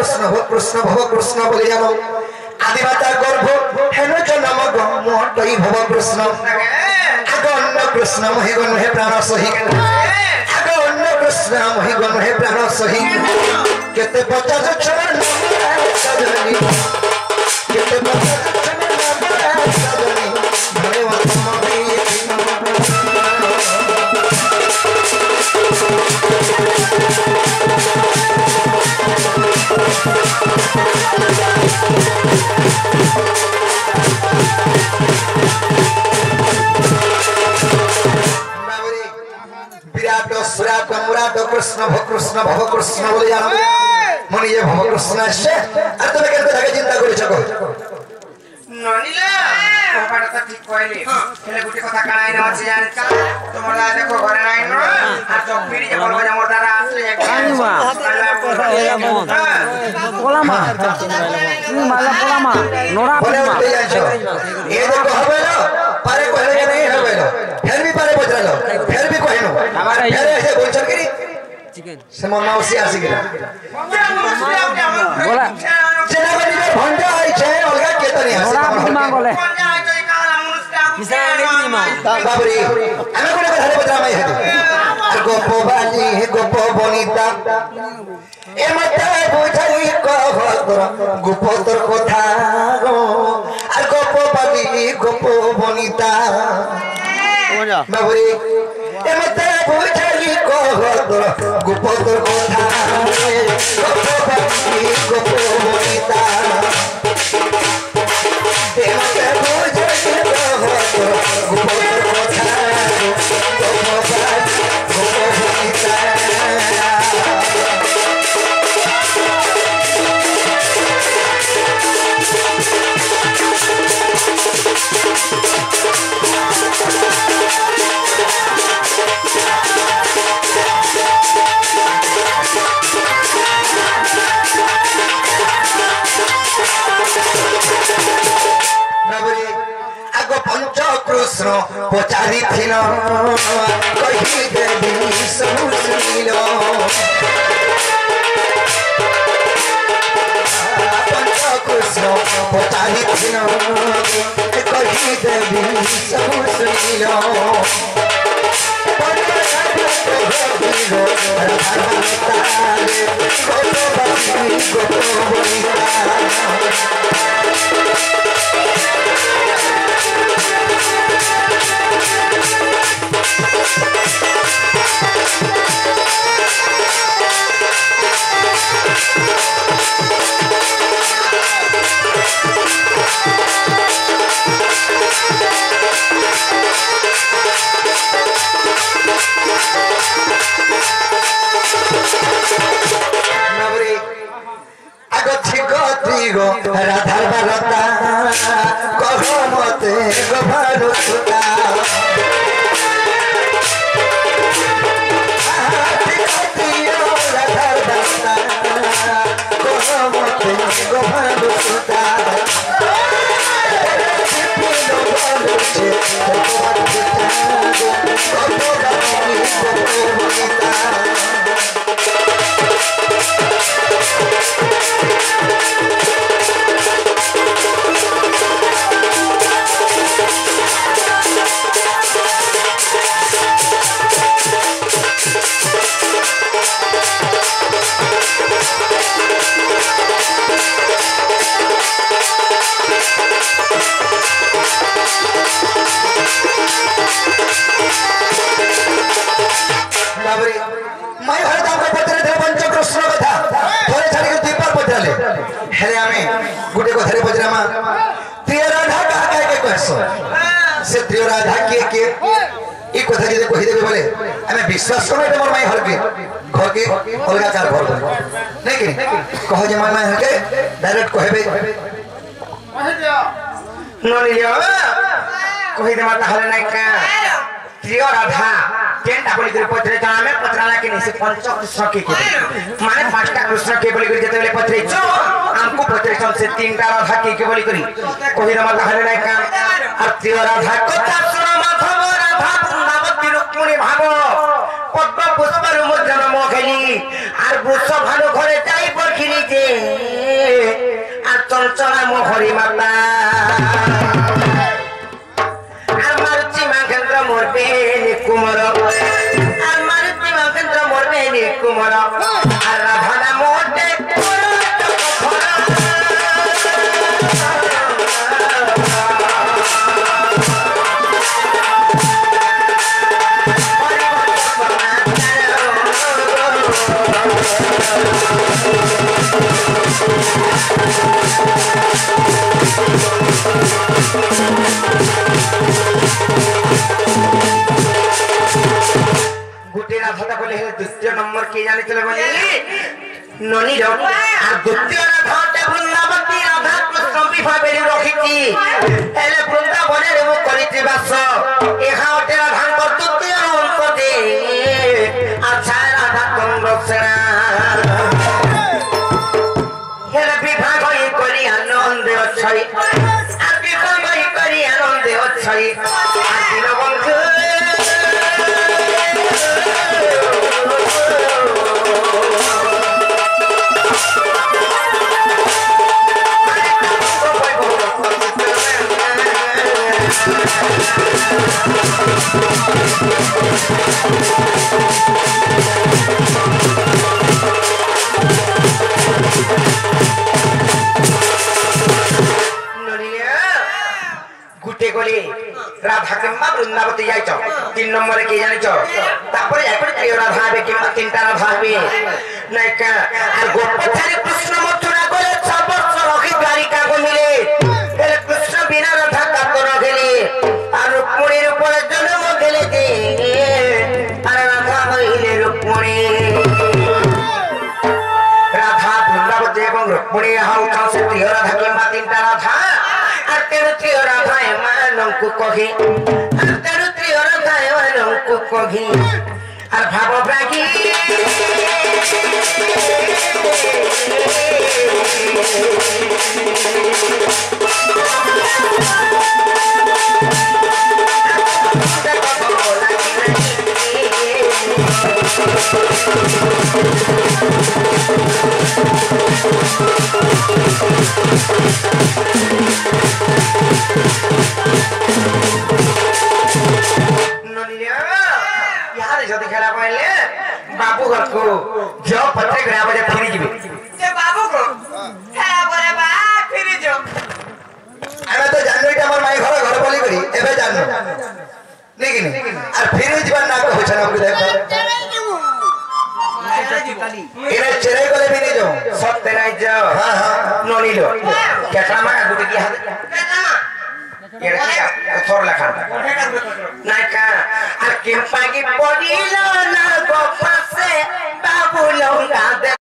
कृष्ण भव कृष्ण बोले जानो आदिमाता गर्भ हेन जन्म गमटई भव कृष्ण आगो अन्न कृष्ण महि गण हे प्राण सही आगो अन्न कृष्ण महि गण हे प्राण सही केते 50 क्षण सजनी केते 50 क्षण सजनी भगवान कृष्ण भव कृष्ण बोले जानो मन ये भव कृष्ण আসছে আর তুমি কেন আগে চিন্তা করেছো গো ননিলা ওপাটা তো ঠিক কইলি খেলে গুটি কথা কানাই না আছে জানি তোমরা দেখো ঘরে নাই না আর তো পিড়ি যে বলবো যে মোর দ্বারা আসলে এক কানিমা এলা মন পোলামা তুমি মালা পোলামা নোড়া পোলামা ये देखो হবে না পারে কইলে যে नहीं হবে না फिर भी पारे बजरालो फिर भी कहनो फिर ऐसे बोलछन कि चिकन से मौसी आसी गेला बोला जेना बनी भंडा है छे अलगा केतनी आसी নোড়া পোলামা বলে बाबरी আমি কোন ঘরে বজরামাই হেতু গোপ বালি গোপ বনিতা এ মতে বুঝাই কহ তোর গোপ তোর কথা আর গোপ বালি গোপ বনিতা बाबरी ए मते बुझाई कह तोर गोप तोर কথা गोप बाली गोप बनिता ए मते बुझाई कह तोर गोप तोर কথা गोप बाली गोप बनिता कृष्ण पचारी थिन कही देवी सब सुनिल पंच कृष्ण पचारी थिन कही देवी सब सुनिल राधा बालता कह मते गभानु सुता राधा बालता कह मते गभानु सुता हेरे आमे गुटे को धरे बजरामा प्रिय राधा का के कहसो से प्रिय राधा के ई कथा जे कहि देबे बोले हमें विश्वास करो मोर माई घर के अलगा चार घर नहीं कि कहो जे माई घर के डायरेक्ट कहबे कहि दियो नलियो कहि दे माता हले नहीं का प्रिय राधा केनटा बोली करे पत्रे जामे पत्राला के नहीं से पंच कृष्ण के माने पांचटा कृष्ण के बोली करे जते बेले पत्रे जो हमको पत्रे कम से तीनटा राधा के बोली करी कोही रमा कहले नहीं का और प्रिय राधा कथा सुनो माधव राधा वृंदावती रुक्मिणी भागो पद्म पुष्प रुम जन्म खेली और बुस भानु घरे जाई पखिनी जे চঞ্চলা মোহরি মাতা আর মারুতি মাখেন্দ্র মরবে কুমর আর মারুতি মাখেন্দ্র মরবে কুমর আর রাধা মোটে গোটে রাধাটা বলে দ্বিতীয় নম্বর কে জানিছিল বলে ননী আর দ্বিতীয় রাধাটা বৃন্দাবতী রাধা কৃষ্ণ বিভাবে রখিছি হেলে বৃন্দাবনে মু করিছি বাস এহাতে রাধাঙ্ক দ্বিতীয় অন্ততে আচ্ছা রাধা চন্দ্র সেনা হেলে বিভাগ করি আনন্দে অছই আর বিভাগ করি আনন্দে অছই আর দীনবন্ধু গুটে গলি রাধা কিংবা বৃন্দাবতী যাইছ 3 নম্বরে কি জানিছ তারপরে যাইপড়ে প্রিয় রাধা হবে কিংবা 3টা রাধা হবে নাইকা আর গোপচারে কৃষ্ণ মথুরা গলে 6 বছর রখি দ্বারিকা গমিলে এলে কৃষ্ণ বিনা রাধা কাতর গেলে আর রুক্মিণীর উপরে জন্ম গেলে দে আর রাধা হইলে রুক্মিণী রাধা বৃন্দাবতী এবং রুক্মিণী হউছন সে প্রিয় রাধা কিংবা 3টা রাধা আর তেরু প্রিয় রাধা এমানଙ୍କୁ কহি আর তেরু প্রিয় রাধা এমানଙ୍କୁ কহি আর ভাবপ্রাগী যদি খেলা পাইলে বাবু ঘরকু ঝিও পত্রে ঘরে বজে ফিরি যাবে যে বাবু ঘর খেলা পরে বা ফিরি যাও আমি তো জানি এটা আমার মাই ঘর ঘর বলি করি এবে জানো নাকি আর ফিরে যাবার না কইছ না আমাকে দেখো এরা চেরাই গলে ফিরে যাও সত্যে নাই যাও হ্যাঁ হ্যাঁ নলিলো কেটলা মা গুটি কি হাতে কেটলা এরা কি থর লেখা নাইকা আর কেম্পাগি পড়িল না গোপাসে বাবু লঙ্কা